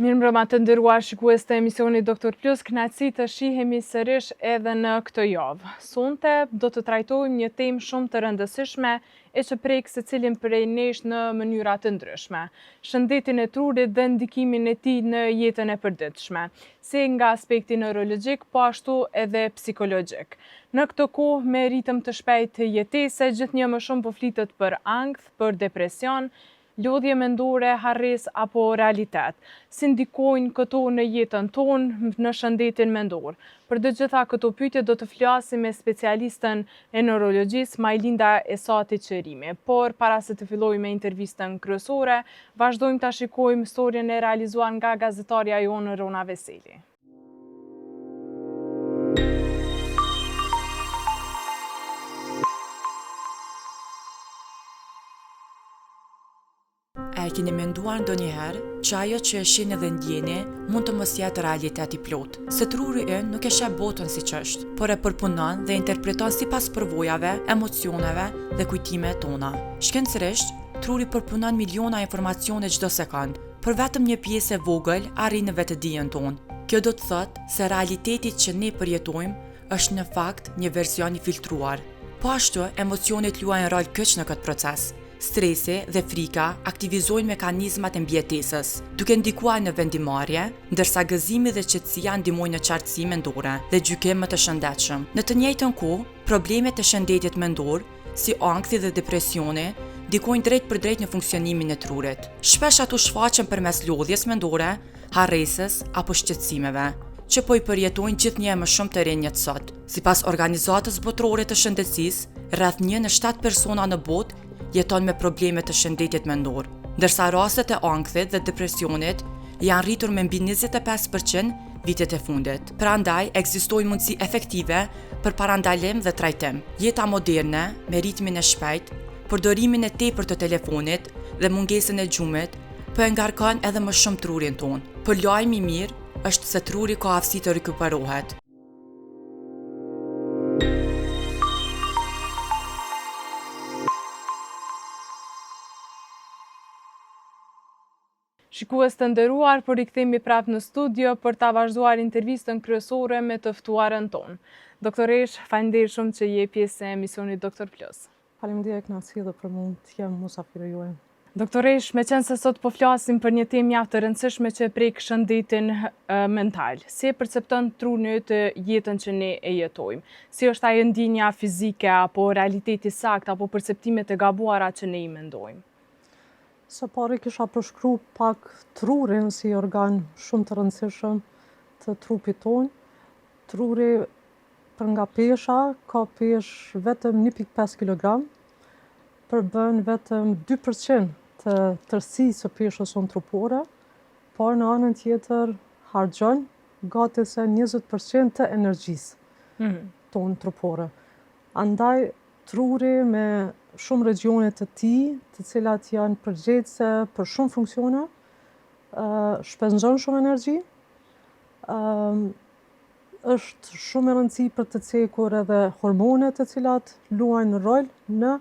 Mirëmbrëma të nderuar shikues të emisionit Doktor Plus, kënaqësi të shihemi sërish edhe në këtë javë. Sonte do të trajtojmë një temë shumë të rëndësishme e që prek secilin prej nesh në mënyra të ndryshme. Shëndetin e trurit dhe ndikimin e tij në jetën e përditshme, si nga aspekti neurologjik, po ashtu edhe psikologjik. Në këtë kohë me ritëm të shpejtë jetese, gjithnjë më shumë po flitet për ankth, për depresion, lodhje mendore, harres apo realitet. Si ndikojnë këto në jetën tonë, në shëndetin mendor? Për të gjitha këto pyetje do të flasim me specialistën e neurologjisë Majlinda Esati Qerimi. Por para se të fillojmë me intervistën kryesore, vazhdojmë ta shikojmë historien e realizuar nga gazetarja jonë Rona Veseli. A e keni menduar ndonjëherë që ajo që e shihni dhe ndjeni mund të mos jetë realiteti plot? Se truri ynë nuk e sheh botën siç është, por e përpunon dhe interpreton sipas përvojave, emocioneve dhe kujtimeve tona. Shkencërisht, truri përpunon miliona informacione çdo sekond, por vetëm një pjesë e vogël arrin në vetëdijen tonë. Kjo do të thotë se realiteti që ne përjetojmë është në fakt një version i filtruar. Po ashtu, emocionet luajnë rol kyç në këtë proces. Stresi dhe frika aktivizojnë mekanizmat e mbijetesës, duke ndikuar në vendimarrje, ndërsa gëzimi dhe qetësia ndihmojnë në qartësi mendore dhe gjykim më të shëndetshëm. Në të njëjtën kohë, problemet e shëndetit mendor, si ankthi dhe depresioni, ndikojnë drejt për drejt në funksionimin e trurit. Shpesh ato shfaqen përmes lodhjes mendore, harresës apo shqetësimeve, që po i përjetojnë gjithnjë më shumë të rinjët sot. Sipas Organizatës Botërore të Shëndetësisë, rreth 1 në 7 persona në botë jeton me probleme të shëndetit mendor, ndërsa rastet e ankthit dhe depresionit janë rritur me mbi 25% vitet e fundit. Prandaj, ekzistojnë mundësi efektive për parandalim dhe trajtim. Jeta moderne, me ritmin e shpejt, përdorimin e tepërt të telefonit dhe mungesën e gjumit, po e ngarkon edhe më shumë trurin tonë. Por lajmi i mirë është se truri ka aftësi të rikuperohet. Shikues të nderuar, po rikthehemi prapë në studio për ta vazhduar intervistën kryesore me të ftuarën tonë. Doktoresh, faleminderit shumë që je pjesë e emisionit Doktor Plus. Faleminderit kënaqësi dhe për mund të jem mysafirë juaj. Doktoresh, me qenë se sot po flasim për një temë mjaft të rëndësishme që prek shëndetin mental. Si e percepton truni yt jetën që ne e jetojmë? Si është ajo ndjenja fizike apo realiteti sakt apo perceptimet e gabuara që ne i mendojmë? Së pari kisha përshkru pak trurin si organ shumë të rëndësishëm të trupit tonë. Truri për nga pesha ka peshë vetëm 1,5 kg, përbën vetëm 2% të tërësisë së peshës sonë trupore, por në anën tjetër harxhon gati se 20% të energjisë tonë trupore. Andaj truri me shumë regione të tij, të cilat janë përgjegjëse për shumë funksione, shpenzon shumë energji, është shumë e rëndësishme për të cekur edhe hormonet të cilat luajnë rol në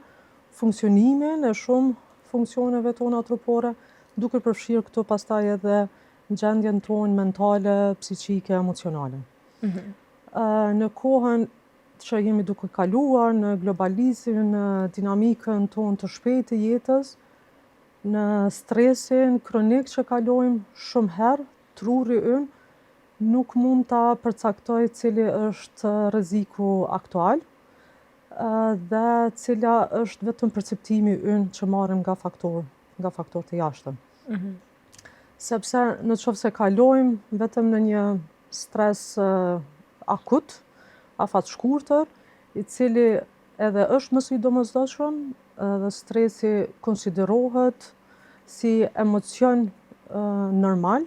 funksionimin e shumë funksioneve tona trupore, duke përfshirë këtu pastaj edhe gjendjen tonë mentale, psiqike, emocionale. Në kohën që jemi duke kaluar në globalizmin, në dinamikën tonë të shpejtë të jetës, në stresin kronik që kalojmë shumë herë, truri ynë nuk mund ta përcaktoj cili është rreziku aktual dhe cila është vetëm perceptimi ynë që marrim nga faktor të jashtëm. Sepse në qoftë se kalojmë vetëm në një stres akut, afat shkurtër, i cili edhe është më i domosdoshëm, dhe stresi konsiderohet si emocion normal,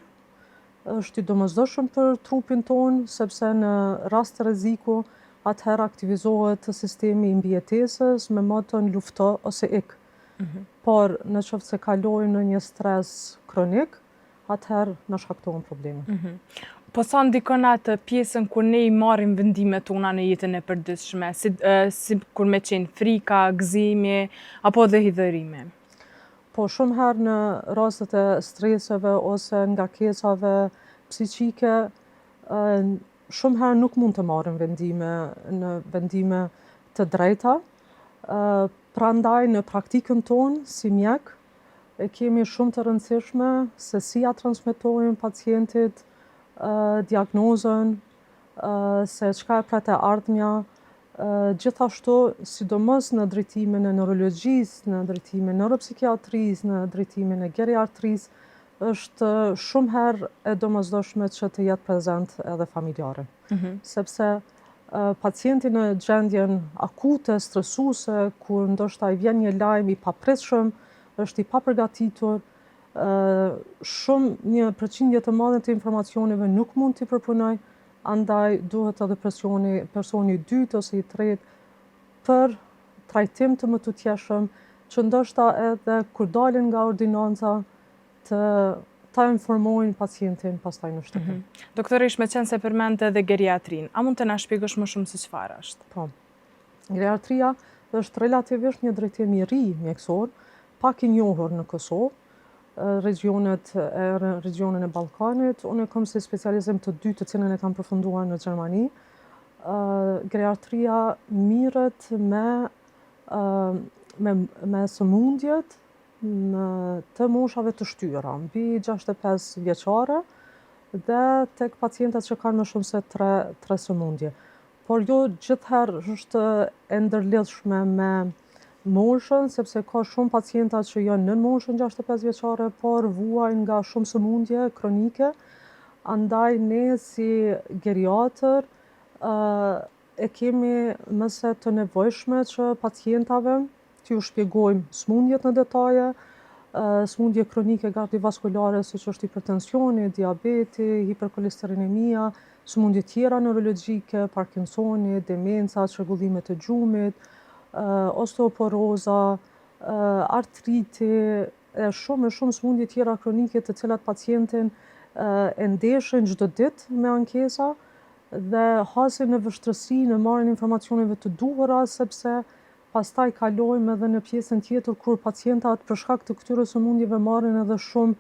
është i domosdoshëm për trupin tonë, sepse në rast të rreziku atëherë aktivizohet sistemi i mbijetesës me moton lufto ose ik. Por në qoftë se kalojmë në një stres kronik, atëherë na shkaktojnë probleme. Po sa ndikon atë pjesën kur ne i marrim vendimet tona në jetën e përditshme, si kur me qenë frika, gëzimi, apo dhe hidhërimi? Po shumë herë në rastet e streseve ose ngakesave psiqike, shumë herë nuk mund të marrin vendime të drejta. Prandaj në praktikën tonë si mjek e kemi shumë të rëndësishme se si ja transmetojmë pacientit diagnozën, se çka e pret e ardhmja, gjithashtu sidomos në drejtimin e neurologjisë, në drejtimin e neuropsikiatrisë, në drejtimin e geriatrisë, është shumë herë e domosdoshme që të jetë prezent edhe familjare. Sepse pacienti në gjendjen akute, stresuese, kur ndoshta i vjen një lajm i papritshëm, është i papërgatitur, një përqindje të madhe të informacioneve nuk mund t'i përpunoj, andaj duhet edhe personi i dytë ose i tretë për trajtim të më të tjeshëm, që ndoshta edhe kur dalin nga ordinanca ta informojnë pacientin pastaj në shtëpi. Doktorish, me qenë se përmendë edhe geriatrin, a mund të na shpjegosh më shumë se çfarë është? Po. Geriatria është relativisht një drejtim i ri mjekësor, pak i njohur në Kosovë, regionin e Ballkanit. Unë kam si specializim të dytë të cilën e kam përfunduar në Gjermani. Geriatria mirret me sëmundjet të moshave të shtyra, mbi 65 vjeçare dhe tek pacientat që kanë më shumë se 3 sëmundje. Por jo gjithherë është e ndërlidhshme me moshën, sepse ka shumë pacienta që janë nën moshën 65 vjeçare, por vuajnë nga shumë sëmundje kronike. Andaj ne si geriatër e kemi mëse të nevojshme që pacientave t'ju shpjegojmë sëmundjet në detaje, sëmundje kronike kardiovaskulare siç është hipertensioni, diabeti, hiperkolesterinemia, sëmundje tjera neurologjike, Parkinsoni, demenca, çrregullimet e gjumit, osteoporoza, artriti, e shumë sëmundje tjera kronike të cilat pacientin e ndeshin çdo ditë me ankesa dhe hasin në vështirësi në marrjen e informacioneve të duhura, sepse pastaj kalojmë edhe në pjesën tjetër kur pacientat për shkak të këtyre sëmundjeve marrin edhe shumë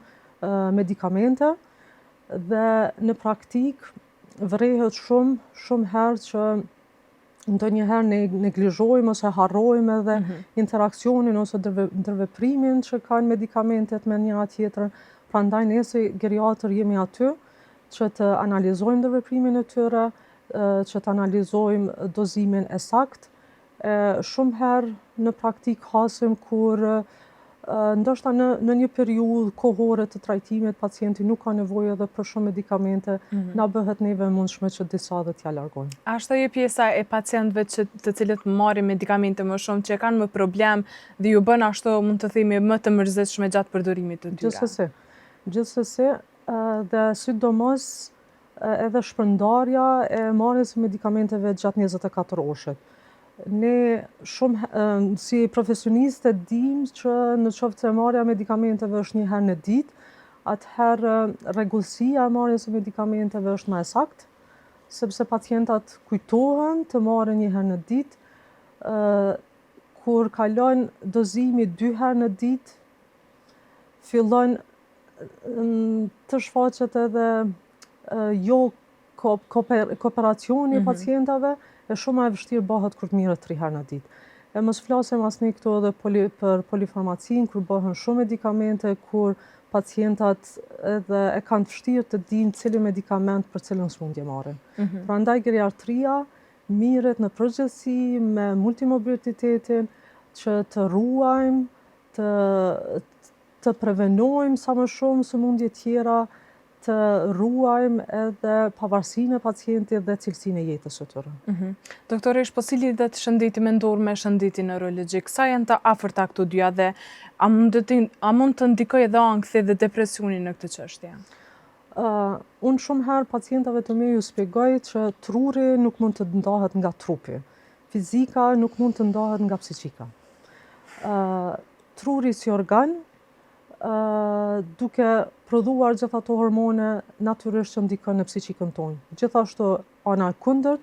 medikamente dhe në praktik vërehet shumë herë që ndonjëherë ne neglizhojmë ose harrojmë edhe interaksionin ose ndërveprimin që kanë medikamentet me njëra tjetrën. Prandaj ne si geriatër jemi aty që të analizojmë ndërveprimin e tyre, që të analizojmë dozimin e saktë. Shumë herë në praktik hasim kur ndoshta në një periudhë kohore të trajtimit pacienti nuk ka nevojë edhe për shumë medikamente, na bëhet neve mundshme që disa dhe t'ja largojmë. A është ajo pjesa e pacientëve të cilët marrin medikamente më shumë që kanë më problem dhe ju bën ashtu, mund të themi, më të mërzitshme gjatë përdorimit të tyre? Gjithsesi, dhe sidomos edhe shpërndarja e marrjes së medikamenteve gjatë 24 orëshit. Ne shumë si profesionistë dim që në qoftë se marrja e medikamenteve është një herë në ditë, atëherë rregullësia e marrjes së medikamenteve është më e saktë, sepse pacientat kujtohen të marrin një herë në ditë, kur kalon dozimi 2 herë në ditë, fillon të shfaqet edhe jo kooperacioni i pacientave, e shumë e vështirë bëhet kur të mirët 3 herë në ditë. E mos flasim asnjë këtu edhe për polifarmacin, kur bëhen shumë medikamente, kur pacientat edhe e kanë vështirë të dinë cili medikament për cilën sëmundje marrin. Prandaj geriatria mirret në përgjithësi me multimobilitetin, që të ruajmë, të prevenojmë sa më shumë sëmundje tjera, të ruajmë edhe pavarësinë e pacientit dhe cilësinë e jetës së tyre. Doktorish, po si lidhet shëndeti mendor me shendetin neurologjik? Sa janë të afërta këto dyja dhe a mund të ndikojë edhe ankthi dhe depresioni në këtë çështje? Unë shumë herë pacientave të mi ju shpjegoj që truri nuk mund të ndahet nga trupi. Fizika nuk mund të ndahet nga psiqika. Truri si organ, duke prodhuar gjithë ato hormone natyrisht që ndikojnë në psiqikën tonë. Gjithashtu ana e kundërt,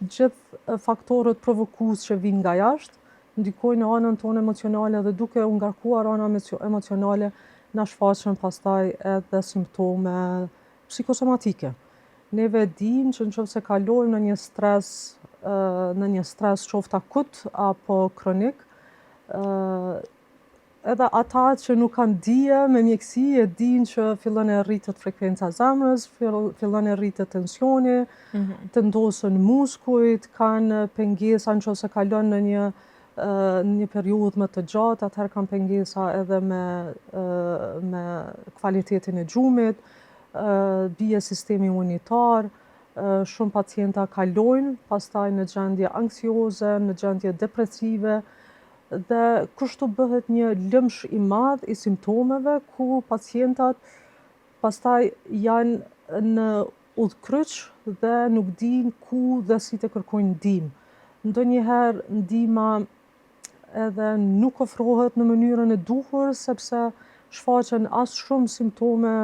gjithë faktorët provokues që vijnë nga jashtë, ndikojnë në anën tonë emocionale dhe duke u ngarkuar ana emocionale na shfaqen pastaj edhe simptome psikosomatike. Neve dim që nëse kalojmë në një stres qoftë akut apo kronik, edhe ata që nuk kanë dije me mjekësi e dinë që fillon e rritet frekuenca zemrës, fillon e rritet tensioni, të ndosën muskujt, kanë pengesa nëse kalon në një periudhë më të gjatë, atëherë kanë pengesa edhe me kvalitetin e gjumit, bie sistemi imunitar, shumë pacienta kalojnë pastaj në gjendje anksioze, në gjendje depresive, dhe kështu bëhet një lëmsh i madh i simptomeve ku pacientat pastaj janë në udhkryq dhe nuk dinë ku dhe si të kërkojnë ndihmë. Ndonjëherë ndihma edhe nuk ofrohet në mënyrën e duhur sepse shfaqen as shumë simptome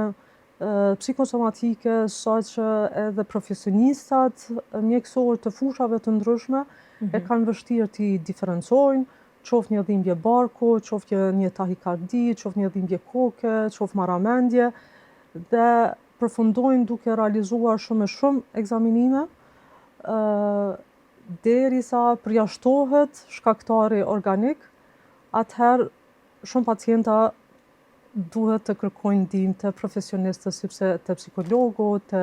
psikosomatike sa që edhe profesionistat mjekësorë të fushave të ndryshme e kanë vështirë t'i diferencojnë, qoftë një dhimbje barku, qoftë një tahikardi, qoftë një dhimbje koke, qoftë marramendje, dhe përfundojnë duke realizuar shumë e shumë ekzaminime, derisa përjashtohet shkaktari organik, atëherë shumë pacienta duhet të kërkojnë ndihmë të profesionistës, sepse të psikologu, të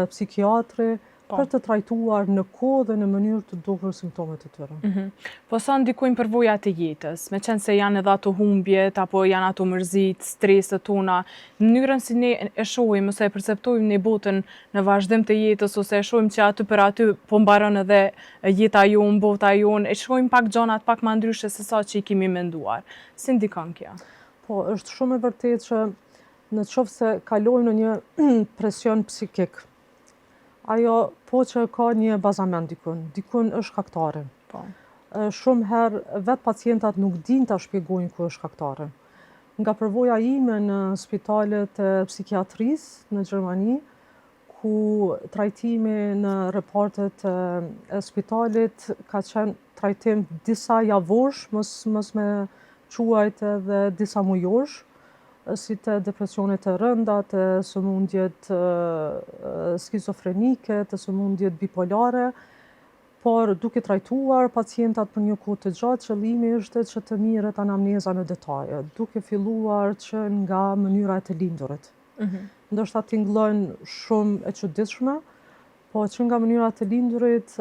psikiatri, për të trajtuar në kohë dhe në mënyrë të duhur simptomet e tyre. Po sa ndikojnë përvojat e jetës, me qenë se janë edhe ato humbjet, apo janë ato mërzit, streset tona, në mënyrën si ne e shohim, ose e perceptojmë në botën në vazhdim të jetës, ose e shohim që aty për aty po mbaron edhe jeta jonë, bota jonë, e shohim pak gjanat pak ma ndryshe se sa që i kemi menduar. Si ndikon kjo? Po, është shumë e vërtet që në qoftë se kalojmë në një presion psikik, ajo po që ka një bazament dikun është shkaktare. Shumë herë vetë pacientat nuk din të shpjegojnë ku është shkaktare. Nga përvoja ime në spitalet e psikiatrisë në Gjermani, ku trajtimi në repartet e spitalit ka qenë trajtim disa javorsh, mos me quajt edhe disa mujorsh, si të depresionet e rënda, të sëmundjet skizofrenike, të sëmundjet bipolare, por duke trajtuar pacientat për një kohë të gjatë, qëllimi është që të mirret anamneza në detaje, duke filluar që nga mënyra e të lindurit. Ndoshta tingëllon shumë e çuditshme, po që nga mënyra e të lindurit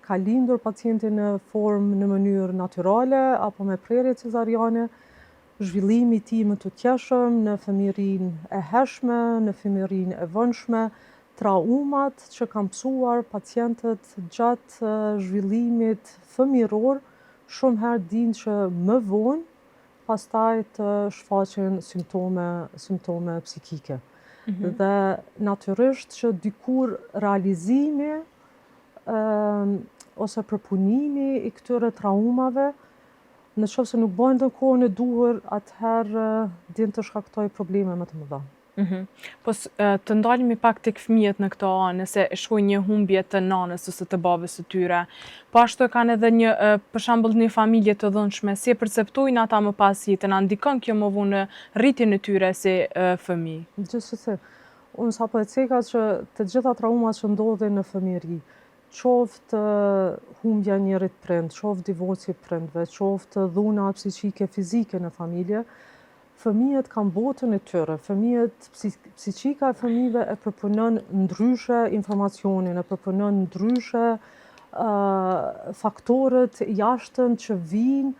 ka lindur pacienti në formë në mënyrë natyrale apo me prerje cezariane, zhvillimi i tij më të qeshëm në fëmijërinë e hershme, në fëmijërinë e vonshme, traumat që kanë psuar pacientët gjatë zhvillimit fëmijëror, shumë herë dinë që më vonë pastaj të shfaqen simptome psikike. Dhe natyrisht që dikur realizimi ose përpunimi i këtyre traumave, në qoftë se nuk bëhen në kohën e duhur, atëherë din të shkaktoj probleme më të mëdha. Po të ndalemi pak tek fëmijët në këto anë, nëse e shohin një humbje të nanës ose të babës së tyre, po ashtu e kanë edhe për shembull një familje të dhunshme, si e perceptojnë ata më pas jetën, a ndikon kjo më vonë në rritjen e tyre si fëmijë? Gjithsesi, unë sapo e ceka që të gjitha traumat që ndodhin në fëmijëri, qoftë humbja e njërit prind, qoftë divorci i prindve, qoftë dhuna psiqike fizike në familje, fëmijët kanë botën e tyre. Psiqika e fëmijëve e përpunon ndryshe informacionin, e përpunon ndryshe faktorët jashtëm që vijnë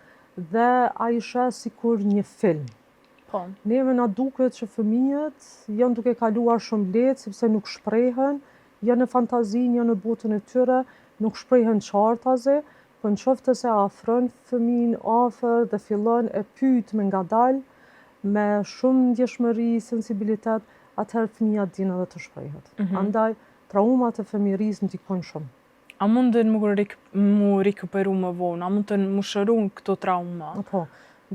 dhe ai sheh sikur një film. Neve na duket që fëmijët janë duke kaluar shumë lehtë sepse nuk shprehen, janë në fantazinë, janë në botën e tyre, nuk shprehen qartazi, po nëse se afron fëmijën afër dhe fillon e pyet me ngadalë, me shumë ndjeshmëri, sensibilitet, atëherë fëmija din edhe të shprehet. Andaj, traumat e fëmijërisë ndikojnë shumë. A mundën mu rikuperu më vonë? A mundën mu shëru këto trauma? Po,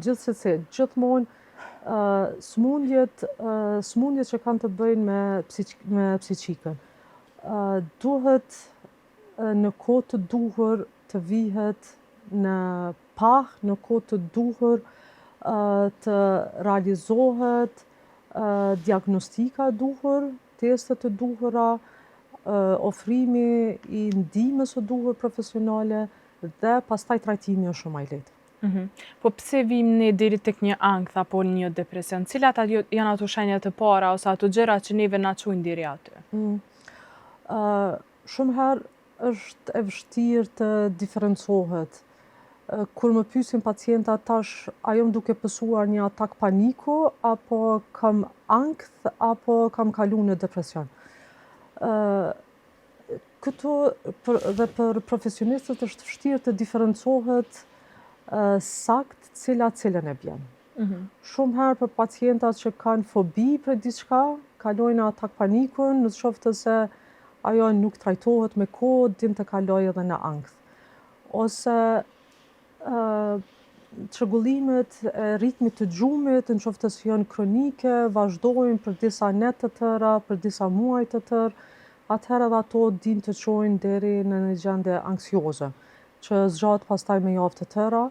gjithmonë smundjet që kanë të bëjnë me psiqikën. Duhet në kohë të duhur të vihet në pah në kohë të duhur të realizohet diagnostika e duhur, testet të duhura, ofrimi i ndihmës së duhur profesionale dhe pastaj trajtimi është shumë më i lehtë. Po pse vim ne deri tek një ankth apo një depresion? Cilat janë ato shenjat e para ose ato gjëra që neve na çojnë deri aty? Shumë herë është e vështirë të diferencohet. Kur më pyesin pacienta tash, a jam duke pësuar një atak paniku, apo kam ankth, apo kam kalu në depresion. Këtu dhe për profesionistët është vështirë të diferencohet sakt cilën e bjen. Shumë herë për pacientat që kanë fobi për diçka, kalojnë atak panikun, në qoftë se ajo nuk trajtohet me kohë, din të kalojë edhe në ankth. Ose çrregullimet e ritmit të gjumit, në qoftë se janë kronike, vazhdojnë për disa net të tëra, për disa muaj të tërë, atëherë edhe ato din të çojnë deri në një gjendje anksioze, që zgjat pastaj me javë të tëra,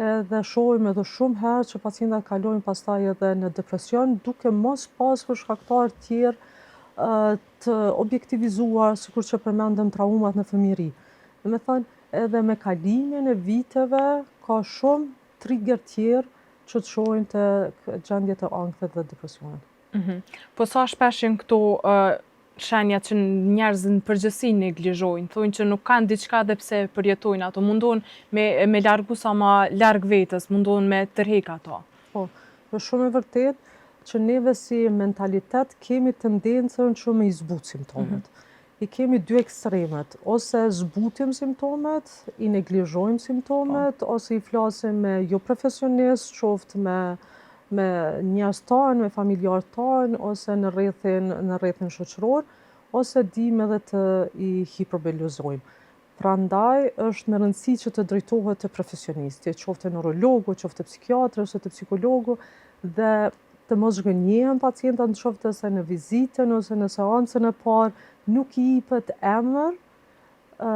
edhe shohim edhe shumë herë që pacientat kalojnë pastaj edhe në depresion, duke mos pasur shkaktar tjerë të objektivizuar, sikur që përmendëm traumat në fëmijëri. Domethënë, edhe me kalimin e viteve ka shumë trigger tjerë që të shojnë të gjendjet e ankthet dhe depresionit. Po sa shpesh janë këto shenjat që njerëzit në përgjithësi neglizhojnë, thonë që nuk kanë diçka dhe pse përjetojnë ato, mundon me largu sa ma larg vetës, mundon me tërheq ato. Po, është shumë e vërtet që neve si mentalitet kemi tendencën që me i zbut simptomet. I kemi dy ekstremet, ose zbutim simptomet, i neglizhojmë simptomet, ose i flasim me jo profesionist, qoftë me njerëz tanë, me familjarë tanë, ose në rrethin shoqëror, ose dim edhe të i hiperbelizojmë. Prandaj është me rëndësi që të drejtohet të profesionisti, qoftë neurologu, qoftë psikiatri, ose të psikologu, dhe të mos zhgënjehen pacientat në qoftë se në vizitën ose në seancën e parë nuk i jepet emër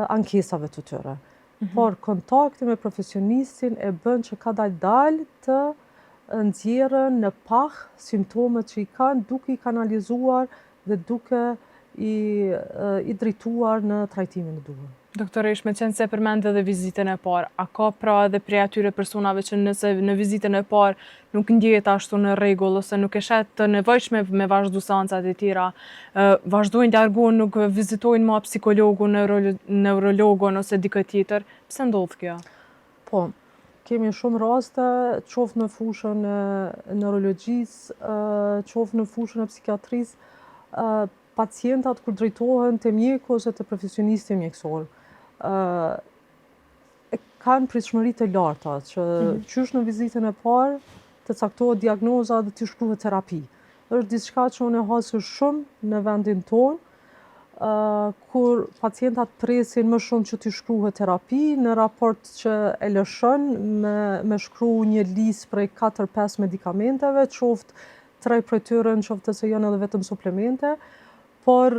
ankesave të tyre. Por kontakti me profesionistin e bën që kadal të nxjerrën në pah simptomet që i kanë, duke i kanalizuar dhe duke i drejtuar në trajtimin e duhur. Doktoresh, me qenë se përmend edhe vizitën e parë, a ka pra edhe prej atyre personave që nëse në vizitën e parë nuk ndjehet ashtu në rregull ose nuk e shet të nevojshme me vazhdu seancat e tjera, vazhdojnë largohen, nuk vizitojnë më psikologun, neurologun ose dikë tjetër, pse ndodh kjo? Po, kemi shumë raste, qoftë në fushën e neurologjisë, qoftë në fushën e psikiatrisë, pacientat kur drejtohen te mjeku ose te profesionisti mjekësor, kanë pritshmëri të larta, që qysh në vizitën e parë të caktohet diagnoza dhe të shkruhet terapi. Është diçka që unë e hasur shumë në vendin tonë, kur pacientat presin më shumë që t'i shkruhet terapi, në raport që e lëshon me shkru një listë prej 4-5 medikamenteve, qoftë 3 prej tyre në qoftë se janë edhe vetëm suplemente, por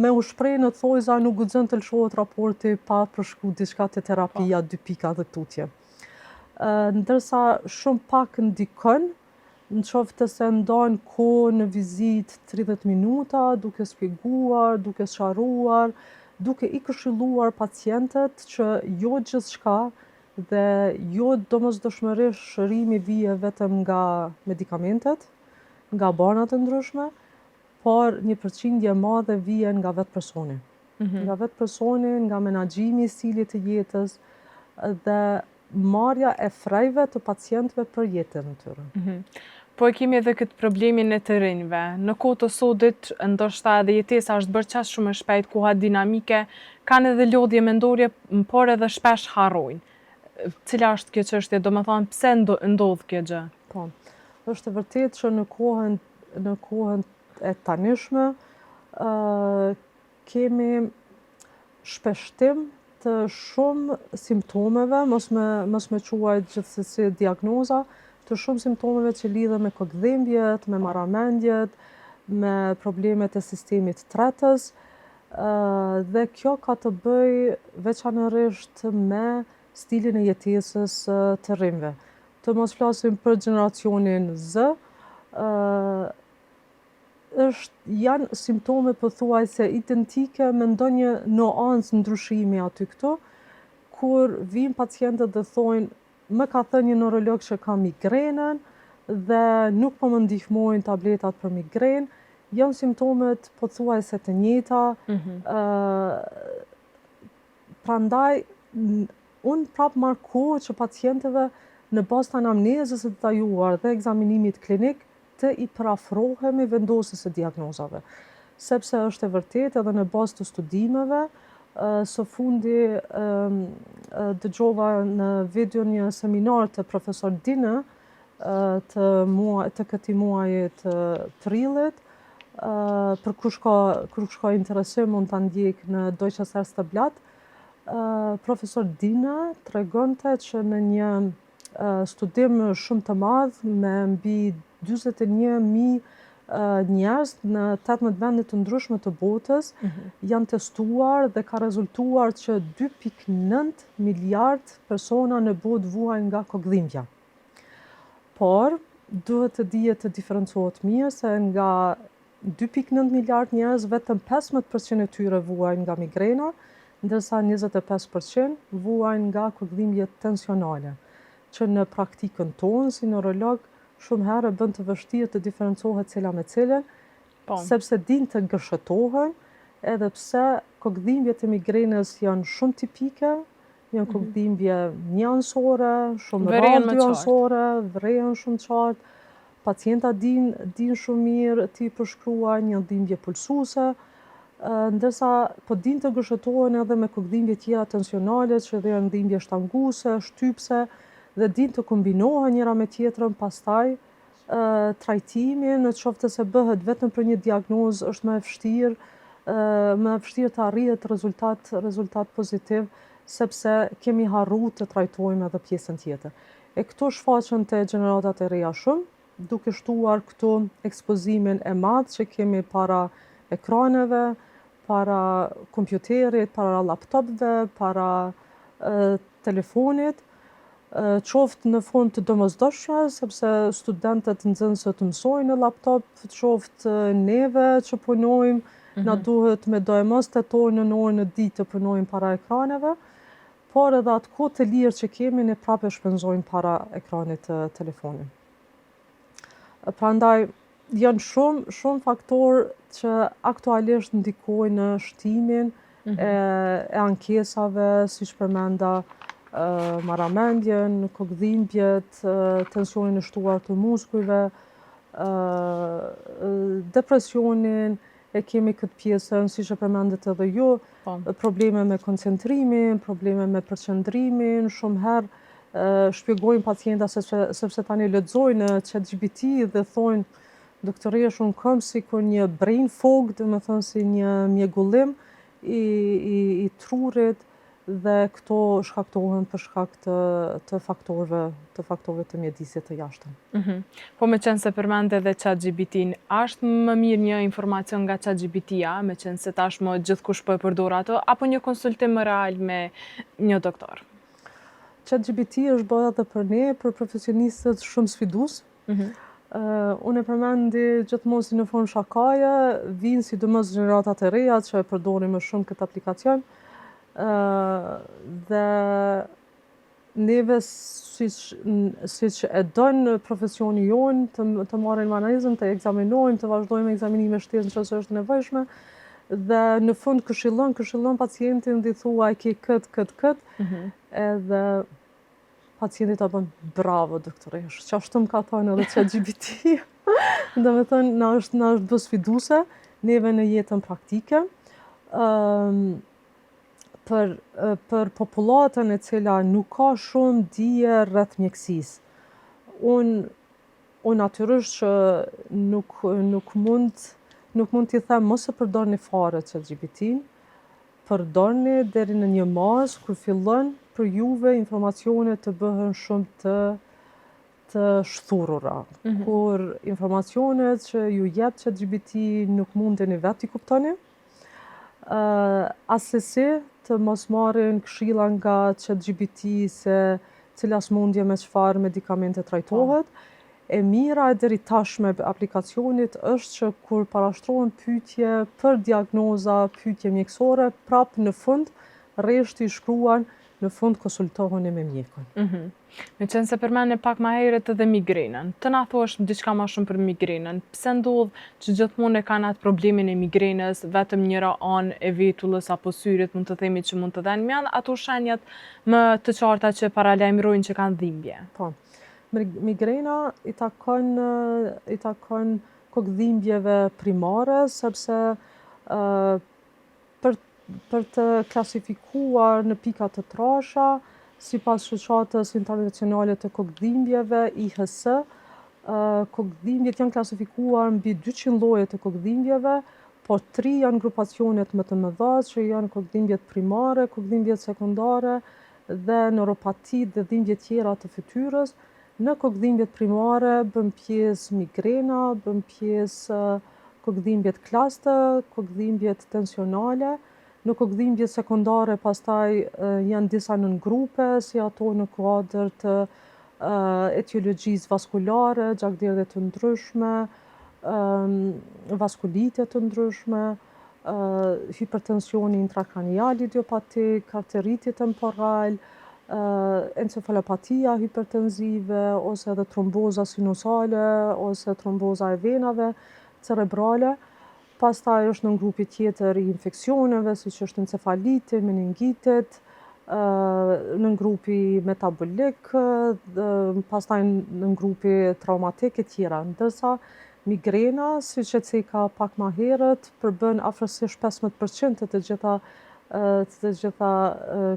me u shpreh në thojza nuk guxon të lëshohet raporti pa përshkruar diçka te terapia 2 pika dhe tutje. Ndërsa shumë pak ndikon, në qoftë se ndan kohë në vizitë 30 minuta, duke shpjeguar, duke sqaruar, duke i këshilluar pacientët që jo gjithçka dhe jo domosdoshmërisht shërimi vije vetëm nga medikamentet, nga banat e ndryshme, por një përqindje e madhe vjen nga vetë personi. Nga vetë personi, nga menaxhimi i stilit të jetës dhe marrja e frejve të pacientëve për jetën e tyre. Po e kemi edhe këtë problemin e të rinjve. Në kohë të sodit, ndoshta edhe jetesa është bërë qas shumë e shpejt, koha dinamike, kanë edhe lodhje mendorje, por edhe shpesh harrojnë. Cila është kjo çështje, domethënë pse ndodh kjo gjë? Po, është e vërtetë që në kohën e tanishme kemi shpeshtim të shumë simptomeve, mos me quajt gjithsesi diagnoza, të shumë simptomeve që lidhen me kokëdhimbjet, me marramendjet, me problemet e sistemit tretës, Dhe kjo ka të bëj veçanërisht me stilin e jetesës të rinjve. Të mos flasim për gjeneracionin Z, janë simptome pothuajse identike me ndonjë nuancë ndryshimi aty këtu, kur vijnë pacientët dhe thonë, më ka thënë një neurolog që ka migrenën dhe nuk po më ndihmojnë tabletat për migrenë, janë simptomet pothuajse të njëjta. Prandaj, unë prapë marr kohë që pacientëve në bazë të anamnezës së detajuar dhe ekzaminimit klinik të i parafrohemi vendosjes së diagnozave. Sepse është e vërtetë edhe në bazë të studimeve, së fundi dëgjova në video një seminar të profesor Dine të këtij muaji të prillit, për kush ka interesim mund ta ndjek në Deutsches Ärzteblatt. Profesor Dine tregonte që në një studim shumë të madh me mbi 41.000 njerëz në 18 vende të ndryshme të botës janë testuar dhe ka rezultuar që 2.9 miliard persona në botë vuajnë nga kokëdhimbja. Por, duhet të dihet të diferencohet mirë se nga 2.9 miliard njerëz vetëm 15% e tyre vuajnë nga migrena, ndërsa 25% vuajnë nga kokëdhimbjet tensionale, që në praktikën tonë si neurolog shumë herë bën të vështirë të diferencohet cila me cilën, sepse din të gërshëtohen, edhe pse kokëdhimbjet e migrenës janë shumë tipike, janë kokëdhimbje njanësore, shumë rrallë dyanësore, vrejën shumë qartë, pacienta din shumë mirë ti përshkruajnë, janë dhimbje pulsuese, ndërsa po din të gërshëtohen edhe me kokëdhimbje tjera tensionale, që dhe janë dhimbje shtanguese, shtypse, dhe din të kombinohen njëra me tjetrën, pastaj trajtimi në qoftë se bëhet vetëm për një diagnozë është më e vështirë të arrihet rezultat pozitiv, sepse kemi harruar të trajtojmë edhe pjesën tjetër. E këto shfaqen te gjeneratat e reja shumë, duke shtuar këtu ekspozimin e madh që kemi para ekraneve, para kompjuterit, para laptopëve, para telefonit, qoftë në fund të domosdoshme, sepse studentët nxënësët mësojnë në laptop, qoftë neve që punojmë, na duhet me dojmos të tonë në orën e ditë të punojmë para ekraneve, por edhe atë kohë të lirë që kemi, ne prapë shpenzojmë para ekranit të telefonit. Prandaj, janë shumë faktorë që aktualisht ndikojnë në shtimin e ankesave, siç përmenda, marramendjen, kokëdhimbjet, tensionin e shtuar të muskujve, depresionin, e kemi këtë pjesën, siç e përmendet edhe ju, probleme me koncentrimin, probleme me përqendrimin, shumë herë shpjegojnë pacienta sepse tani lexojnë në ChatGPT dhe thonë, doktoresh, unë kam sikur një brain fog, domethënë si një mjegullim i trurit, dhe këto shkaktohen për shkak të faktorëve të mjedisit të jashtëm. Po me qenë se përmend edhe ChatGPT-n, është më mirë një informacion nga ChatGPT-ja, me qenë se tashmë gjithkush po e përdor ato, apo një konsultim real me një doktor? ChatGPT është bërë edhe për ne, për profesionistët shumë sfidues. Unë e përmendi gjithmonë si në formë shakaje, vinë sidomos gjeneratat e reja që e përdorin më shumë këtë aplikacion, dhe neve siç e don profesioni jonë të marrim analizën, të ekzaminojmë, të vazhdojmë ekzaminime shtesë nëse është nevojshme, dhe në fund këshillon pacientin dhe i thua ai ke këtë, edhe pacienti ta bën bravo doktoresh, qashtu më ka thënë edhe ChatGPT. Domethënë na është bë sfiduese neve në jetën praktike. Për popullatën e cila nuk ka shumë dije rreth mjekësisë. Unë natyrisht që nuk mund t'i them mos e përdorni fare ChatGPT-n, përdorni deri në një masë kur fillon për juve informacionet të bëhen shumë të shthurura, kur informacionet që ju jep ChatGPT nuk mundeni vetë t'i kuptoni, asesi të mos marrin këshilla nga ChatGPT se cila smundje me çfarë medikamente trajtohet. E mira e deri tashme aplikacionit është që kur parashtrohen pyetje për diagnoza, pyetje mjekësore, prap në fund rreshti shkruan në fund konsultoheni me mjekun. Me qenë se përmendni pak ma herët edhe migrenën. Të na thuash diçka ma shumë për migrenën. Pse ndodh që gjithmonë e kanë atë problemin e migrenës, vetëm njëra anë e vetullës apo syrit mund të themi që mund të dhenë mjanë ato shenjat më të qarta që paralajmërojnë që kanë dhimbje? Po. Migrena i takon kokëdhimbjeve primare, sepse për të klasifikuar në pika të trasha, sipas shoqatës internacionale të kokëdhimbjeve, IHS, kokëdhimbjet janë klasifikuar mbi 200 lloje të kokëdhimbjeve, por 3 janë grupacionet më të mëdha, që janë kokëdhimbjet primare, kokëdhimbjet sekundare dhe neuropatit dhe dhimbje tjera të fytyrës. Në kokëdhimbjet primare bën pjesë migrena, bën pjesë kokëdhimbjet klaste, kokëdhimbjet tensionale. Në kokëdhimbjet sekundare pastaj janë disa nëngrupe, si ato në kuadër të etiologjisë vaskulare, gjakderdhje të ndryshme, vaskulite të ndryshme, hipertensioni intrakranial idiopatik, arteriti temporal, encefalopatia hipertenzive, ose edhe tromboza sinusale, ose tromboza e venave cerebrale. Pastaj është në grupi tjetër i infeksioneve, siç është encefaliti, meningitit, në grupi metabolik, pastaj në grupi traumatik e tjera. Ndërsa migrena, siç e ceka pak më herët, përbën afërsisht 15% të gjitha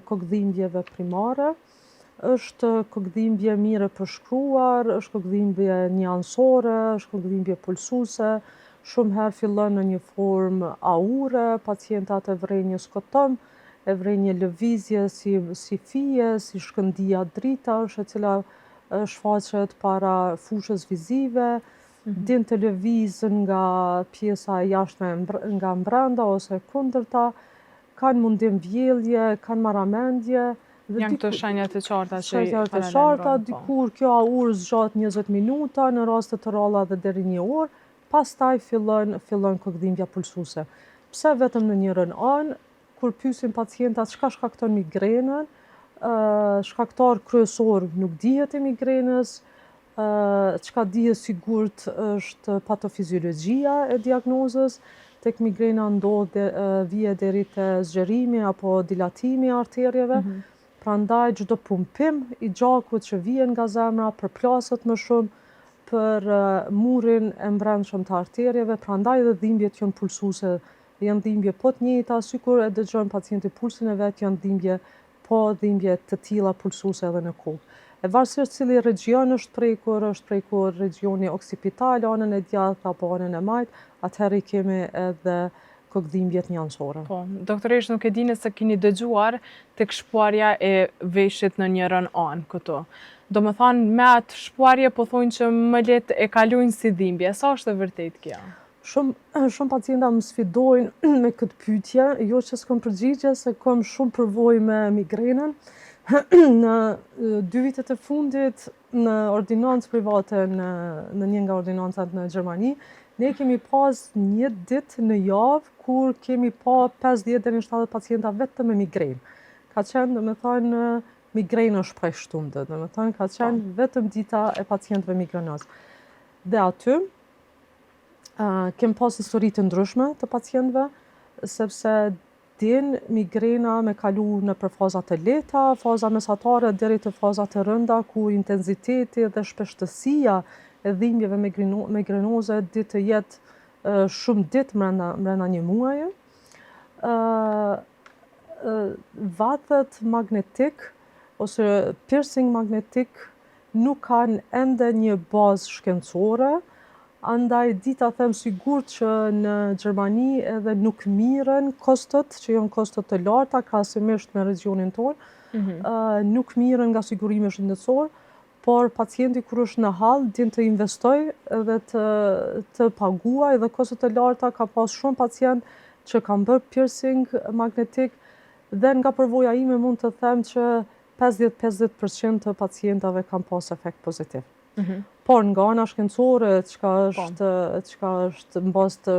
kokëdhimbjeve primare. Është kokëdhimbje mire përshkruar, është kokëdhimbje njansore, është kokëdhimbje pulsuese. Shumë herë fillon në një formë aure, pacientat e vrejnë një skotëm, e vrejnë një lëvizje si fije, si shkëndia dritash, e cila shfaqet para fushës vizive, din të lëvizën nga pjesa e jashtme nga mbrenda ose kundërta, kanë mundim vjellje, kanë marramendje. Janë këto shenjat e qarta që Shenjat e qarta, dikur kjo aurë zgjat 20 minuta, në raste të ralla dhe deri 1 orë. Pastaj fillon kokëdhimbja pulsuese. Pse vetëm në njërën anë, kur pyesin pacientat çka shkakton migrenën, shkaktar kryesor nuk dihet e migrenës, çka dihet sigurt është patofiziologjia e diagnozës, tek migrena vije deri te zgjerimi apo dilatimi i arterieve. Prandaj çdo pumpim i gjakut që vjen nga zemra përplaset më shumë për murin e mbrëmshëm të arterieve, prandaj edhe dhimbjet janë pulsuese, janë dhimbje po të njëjta, sikur e dëgjon pacienti pulsin e vet, janë dhimbje të tilla pulsuese edhe në kokë. E varësisht cili region është prekur regioni oksipital, anën e djathtë apo anën e majtë, atëherë kemi edhe kokëdhimbjet njansore. Po, doktoresh, nuk e di nëse keni dëgjuar tek shpuarja e veshit në njërën anë këto. Do më thonë, me atë shpuarje po thonë që më letë e kalojnë si dhimbje. Sa është e vërtet kjo? Shumë pacienta më sfidojnë me këtë pyetje, jo që s'kom përgjigje, se kom shumë përvojë me migrenën. Në 2 vitet e fundit, në ordinancë private në një nga ordinancat në Gjermani, ne kemi pas një ditë në javë kur kemi pa 50 deri në 70 pacienta vetëm me migrenë. Ka qenë, domethënë, migrenë është prej shtumë, domethënë ka qenë vetëm dita e pacientëve migrenaz. Dhe aty kem pas histori të ndryshme të pacientëve, sepse din migrena me kalu në për fazat e lehta, faza mesatare deri te fazat e rënda, ku intensiteti dhe shpeshtësia e dhimbjeve migrenoze ditë të jetë shumë ditë brenda një muaji. Vathet magnetik ose piercing magnetik nuk kanë ende një bazë shkencore, andaj dita them sigurt që në Gjermani edhe nuk mirën kostot, që janë kostot të larta krahasimisht me regionin tonë, nuk mirën nga sigurimi shëndetësor, por pacienti kur është në hall din të investoj edhe të paguaj, dhe kostot e larta ka pas shumë pacient që kam bërë piercing magnetik dhe nga përvoja ime mund të them që 50-50% të pacientave kanë pas efekt pozitiv. Por nga ana shkencore, çka është mbas të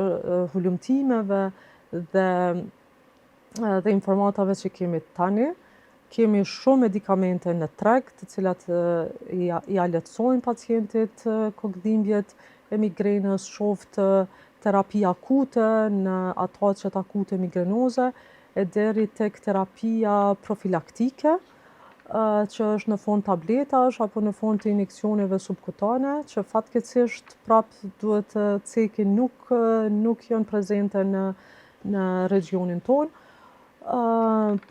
hulumtimeve dhe informatave që kemi tani, kemi shumë medikamente në treg, të cilat ja lehtësojnë pacientit kokëdhimbjet e migrenës, qoftë terapi akute në ataqet akute migrenoze, e deri tek terapia profilaktike, që është në fond tabletash apo në fond të injeksioneve subkutane, që fatkeqësisht prapë duhet të cekin nuk janë prezente në regionin tonë.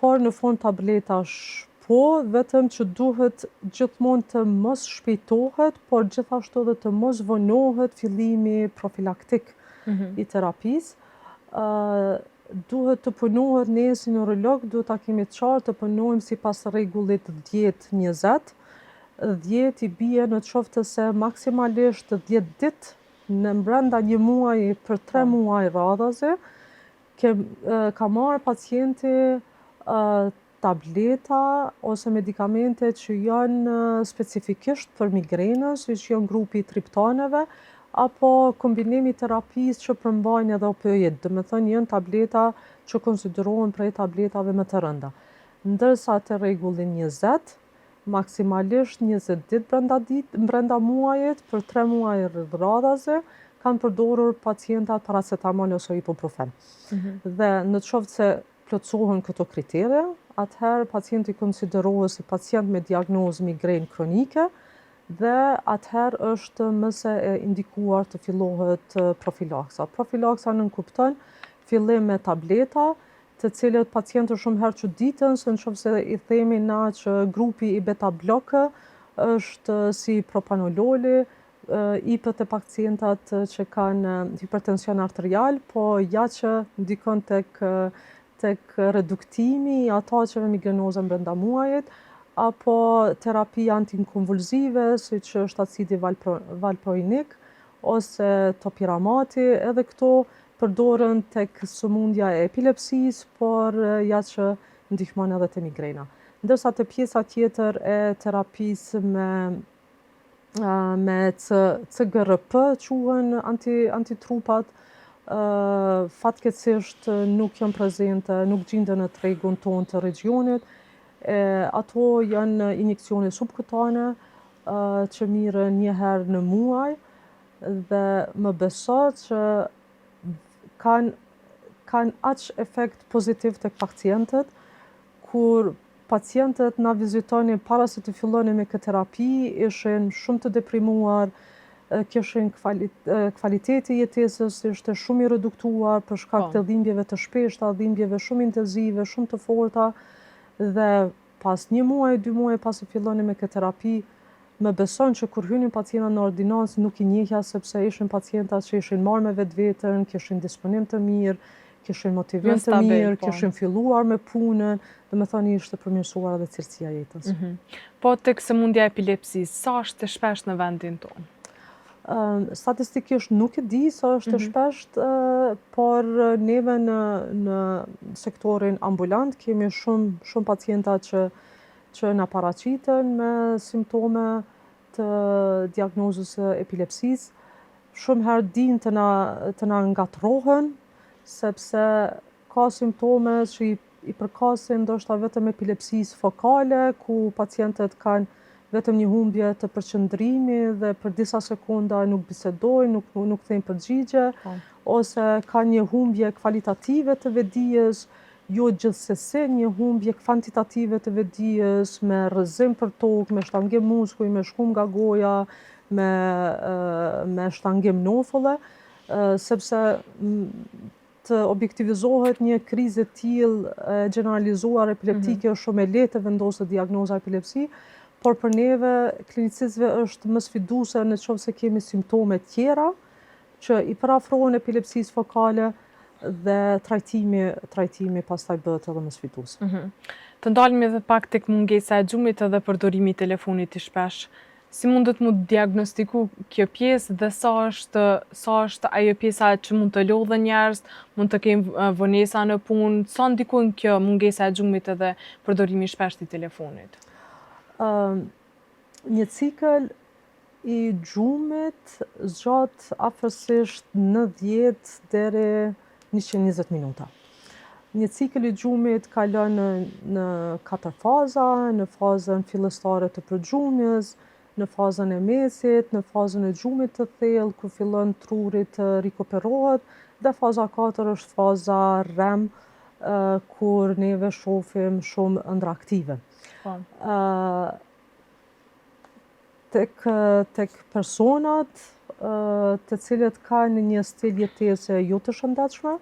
Por në fond tabletash po, vetëm që duhet gjithmonë të mos shpejtohet, por gjithashtu edhe të mos vonohet fillimi profilaktik i terapisë. Duhet të punohet ne si neurolog, duhet ta kemi qartë të punojmë sipas rregullit 10-20. 10 i bie në qoftë se maksimalisht 10 ditë në brenda një muaji për 3 muaj radhazi, ka marrë pacienti tableta ose medikamente që janë specifikisht për migrenës, që janë grupi triptaneve, apo kombinimi terapisë që përmbajnë edhe opioid, dhe me thënë janë tableta që konsiderohen prej tabletave më të rënda. Ndërsa të rregullin 20, maksimalisht 20 ditë brenda muajit, për 3 muaj radhazi, kanë përdorur pacientat paracetamol ose ibuprofen. Dhe në qoftë se plotësohen këto kritere, atëherë pacienti konsiderohet si pacient me diagnozë migrenë kronike dhe atëherë është mëse e indikuar të fillohet profilaksa. Profilaksa nënkupton fillim me tableta, të cilët pacientët shumë herë çuditën se nëse i themi na që grupi i beta blokë është si propanololi, IPët e pacientat që kanë hipertension arterial, po ja që ndikon tek reduktimi i ataqeve migrenoze brenda muajit, apo terapia antikonvulsive, siç është acidi valproinik ose topiramati, edhe këto përdoren tek sëmundja e epilepsisë, por ja që ndihmon edhe te migrena. Ndërsa te pjesa tjetër e terapisë me CGRP quhen antitrupat, fatkeqësisht nuk janë prezente, nuk gjenden në tregun tonë të regionit. Ato janë injeksione subkutane që mirën një herë në muaj dhe më besohet që kanë aq efekt pozitiv tek pacientët, kur pacientët na vizitonin para se të fillonin me këtë terapi, ishin shumë të deprimuar, kishin kvaliteti i jetesës ishte shumë i reduktuar për shkak të dhimbjeve të shpeshta, dhimbjeve shumë intenzive, shumë të forta, dhe pas 1 muaj, 2 muaj pas se fillonin me këtë terapi, më beson që kur hynin pacienta në ordinancë nuk i njehja, sepse ishin pacienta që ishin marrë me vetveten, kishin disponim të mirë, kishin motivim të mirë, kishin filluar me punën, dhe me thoni ishte përmirësuar edhe cilësia e jetës. Po tek sëmundja e epilepsisë, sa është e shpesh në vendin tonë? Statistikisht nuk e di sa është e shpesht, por neve në sektorin ambulant kemi shumë pacienta që na paraqiten me simptome të diagnozës së epilepsisë. Shumë herë din të na ngatrohen, sepse ka simptome që i përkasin ndoshta vetëm epilepsisë fokale, ku pacientët kanë vetëm një humbje të përqendrimit dhe për disa sekonda nuk bisedojnë, nuk thejnë përgjigje, ose kanë një humbje kvalitative të vetdijes, jo gjithsesi një humbje kvantitative të vetdijes, me rrëzim për tokë, me shtangim muskuj, me shkum nga goja, me shtangim nofulle, sepse të objektivizohet një krizë e tillë generalizuar epileptike është shumë e lehtë të vendoset diagnoza epilepsi, por për neve klinicistëve është më sfiduese në qoftë se kemi simptome tjera që i parafrohen epilepsisë fokale dhe trajtimi pastaj bëhet edhe më sfidues. Të ndalemi edhe pak tek mungesa e gjumit edhe përdorimi i telefonit i shpesh. Si mundet mu diagnostiku kjo pjesë dhe sa është ajo pjesa që mund të lodhe njerëz, mund të kemë vonesa në punë, sa ndikon kjo mungesa e gjumit edhe përdorimi shpesh i telefonit? Një cikël i gjumit zgjat afërsisht 90 deri 120 minuta. Një cikël i gjumit kalon në 4 faza, në fazën fillestare të përgjumjes, në fazën e mesit, në fazën e gjumit të thellë, ku fillon truri të rikuperohet, dhe faza 4 është faza REM, kur neve shohim shumë ëndra aktive. Tek personat të cilët kanë një stil jetese jo të shëndetshme,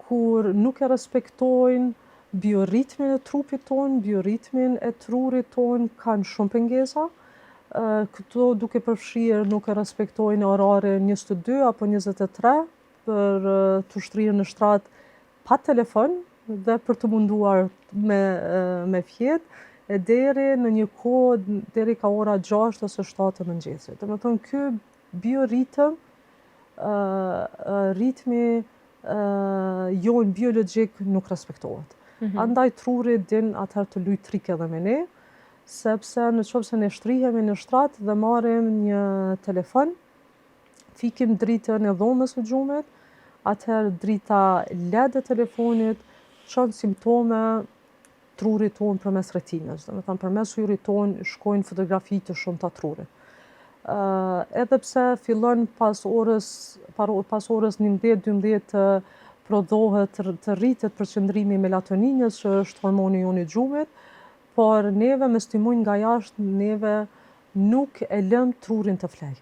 kur nuk e respektojnë bioritmin e trupit tonë, bioritmin e trurit tonë, kanë shumë pengesa. Këto duke përfshirë nuk e respektojnë orarin 22 apo 23 për të ushtrirë në shtrat pa telefon dhe për të munduar me fjetë, e deri në një kohë deri ka ora 6 ose 7 të mëngjesit. Domethënë ky bioritëm, ritmi jonë biologjik nuk respektohet. Andaj truri din atëherë të luj trik edhe me ne, sepse në qoftë se ne shtrihemi në shtrat dhe marrim një telefon, fikim dritën e dhomës së gjumit, atëherë drita LED e telefonit çon simptome trurit tonë përmes retinës, domethënë përmes syrit tonë shkojnë fotografi të shumta trurit. Edhe pse fillon pas orës 11-12 të prodhohet të rritet përqendrimi i melatoninës, që është hormoni jonë i gjumit, por neve me stimujnë nga jashtë, neve nuk e lëm trurin të flej.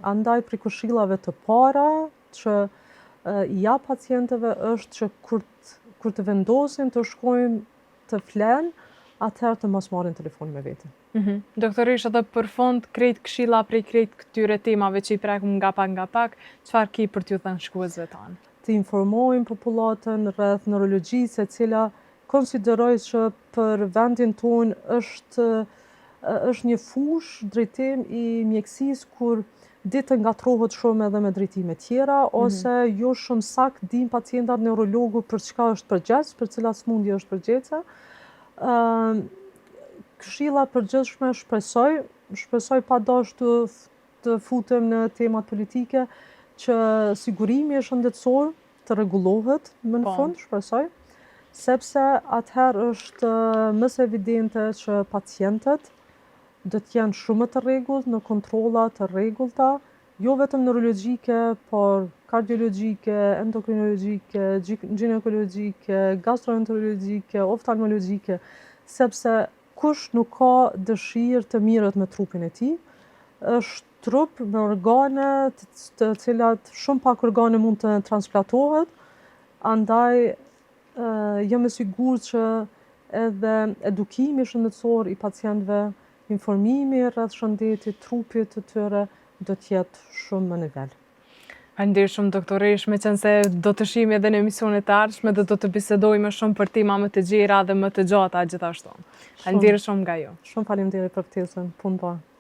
Andaj prej këshillave të para që i jap pacientëve është që kur të vendosin të shkojnë të flenë, atëherë të mos marrin telefonin me vete. Doktorish, edhe për fond, krejt këshilla prej krejt këtyre temave që i prekum nga pak, çfarë ki për t'ju thënë shkuesve tanë? Të informojnë popullatën rreth neurologjisë, e cila konsideroj që për vendin tonë është një fushë drejtim i mjekësisë kur ditë ngatrohet shumë edhe me drejtime tjera, ose jo shumë sakt din pacientat neurologu për çka është përgjegjës, për cilat smundje është përgjegjëse. Këshilla përgjithshme shpresoj pa dash të futem në temat politike, që sigurimi shëndetësor të rregullohet më në fund, shpresoj, sepse atëherë është më së evidente që pacientët do të jenë shumë të rregullt në kontrolla të rregullta, jo vetëm neurologjike, por kardiologjike, endokrinologjike, ginekologjike, gastroenterologjike, oftalmologjike, sepse kush nuk ka dëshirë të mirët me trupin e tij, është trup me organe të cilat shumë pak organe mund të transplantohet, andaj jam e sigurt që edhe edukimi shëndetësor i pacientëve, informimi rreth shëndetit trupit të tyre do të jetë shumë më nivel. Faleminderit shumë doktoresh, meqense do të shihemi edhe në emisionet e ardhshme dhe do të bisedojmë shumë për tema më të gjera dhe më të gjata gjithashtu. Faleminderit shumë nga ju. Shumë faleminderit për ftesën, punë bashkë.